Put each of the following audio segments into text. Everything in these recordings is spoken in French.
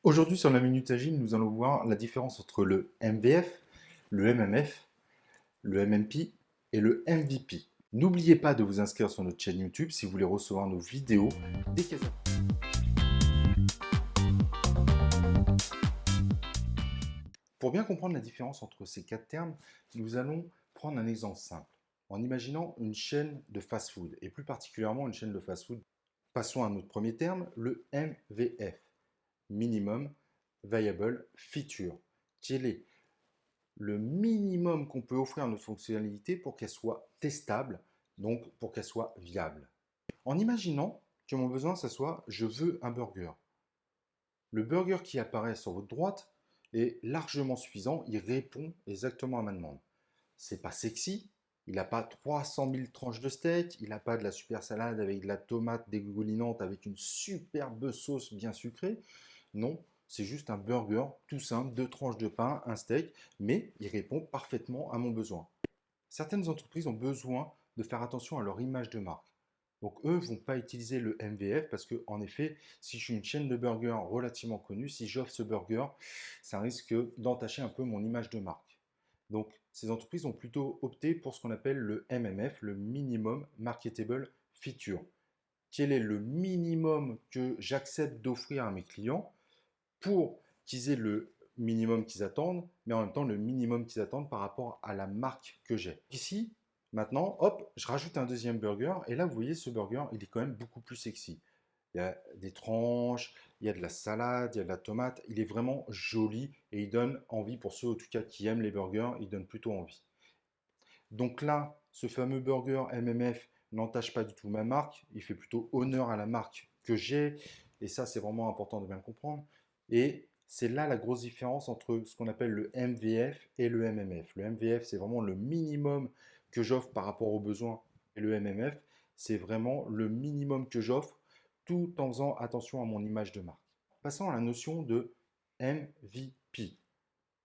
Aujourd'hui, sur la Minute Agile, nous allons voir la différence entre le MVF, le MMF, le MMP et le MVP. N'oubliez pas de vous inscrire sur notre chaîne YouTube si vous voulez recevoir nos vidéos dès qu'elles arrivent. Pour bien comprendre la différence entre ces quatre termes, nous allons prendre un exemple simple en imaginant une chaîne de fast-food et plus particulièrement une chaîne de fast-food. Passons à notre premier terme, le MVF, Minimum Viable Feature. Quel est le minimum qu'on peut offrir à notre fonctionnalité pour qu'elle soit testable, donc pour qu'elle soit viable. En imaginant que mon besoin, ce soit je veux un burger. Le burger qui apparaît sur votre droite est largement suffisant, il répond exactement à ma demande. C'est pas sexy, il n'a pas 300 000 tranches de steak, il n'a pas de la super salade avec de la tomate dégoulinante avec une superbe sauce bien sucrée. Non, c'est juste un burger tout simple, deux tranches de pain, un steak, mais il répond parfaitement à mon besoin. Certaines entreprises ont besoin de faire attention à leur image de marque. Donc eux ne vont pas utiliser le MVF parce que en effet, si je suis une chaîne de burgers relativement connue, si j'offre ce burger, ça risque d'entacher un peu mon image de marque. Donc ces entreprises ont plutôt opté pour ce qu'on appelle le MMF, le Minimum Marketable Feature. Quel est le minimum que j'accepte d'offrir à mes clients pour qu'ils aient le minimum qu'ils attendent, mais en même temps le minimum qu'ils attendent par rapport à la marque que j'ai. Ici, maintenant, hop, je rajoute un deuxième burger, et là, vous voyez, ce burger, il est quand même beaucoup plus sexy. Il y a des tranches, il y a de la salade, il y a de la tomate, il est vraiment joli, et il donne envie, pour ceux en tout cas qui aiment les burgers, il donne plutôt envie. Donc là, ce fameux burger MMF n'entache pas du tout ma marque, il fait plutôt honneur à la marque que j'ai, et ça c'est vraiment important de bien comprendre. Et c'est là la grosse différence entre ce qu'on appelle le MVF et le MMF. Le MVF, c'est vraiment le minimum que j'offre par rapport aux besoins, et le MMF, c'est vraiment le minimum que j'offre tout en faisant attention à mon image de marque. Passons à la notion de MVP.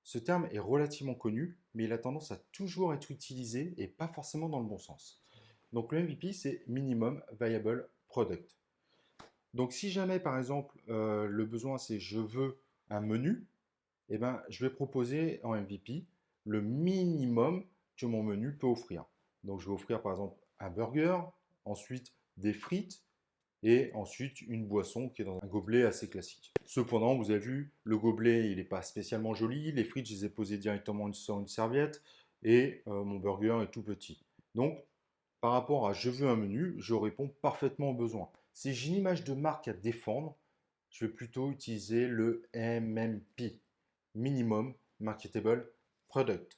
Ce terme est relativement connu, mais il a tendance à toujours être utilisé et pas forcément dans le bon sens. Donc le MVP, c'est Minimum Viable Product. Donc si jamais, par exemple, le besoin, c'est je veux un menu, eh ben, je vais proposer en MVP le minimum que mon menu peut offrir. Donc je vais offrir, par exemple, un burger, ensuite des frites, et ensuite une boisson qui est dans un gobelet assez classique. Cependant, vous avez vu, le gobelet, il n'est pas spécialement joli. Les frites, je les ai posées directement sur une serviette et mon burger est tout petit. Donc, par rapport à je veux un menu, je réponds parfaitement aux besoins. Si j'ai une image de marque à défendre, je vais plutôt utiliser le MMP, Minimum Marketable Product.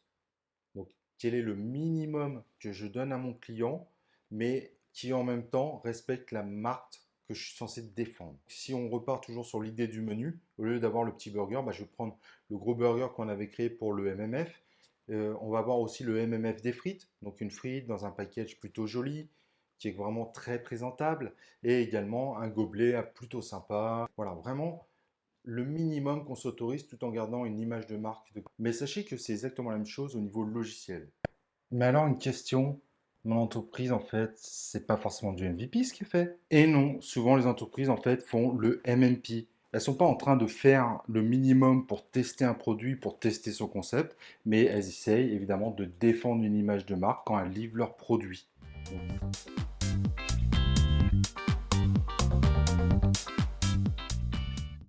Donc, quel est le minimum que je donne à mon client, mais qui en même temps respecte la marque que je suis censé défendre. Si on repart toujours sur l'idée du menu, au lieu d'avoir le petit burger, je vais prendre le gros burger qu'on avait créé pour le MMF. On va avoir aussi le MMF des frites, donc une frite dans un package plutôt joli, qui est vraiment très présentable, et également un gobelet plutôt sympa. Voilà, vraiment le minimum qu'on s'autorise tout en gardant une image de marque. Mais sachez que c'est exactement la même chose au niveau logiciel. Mais alors une question, mon entreprise en fait, c'est pas forcément du MVP ce qui est fait. Et non, souvent les entreprises en fait font le MMP. Elles sont pas en train de faire le minimum pour tester un produit, pour tester son concept, mais elles essayent évidemment de défendre une image de marque quand elles livrent leurs produits.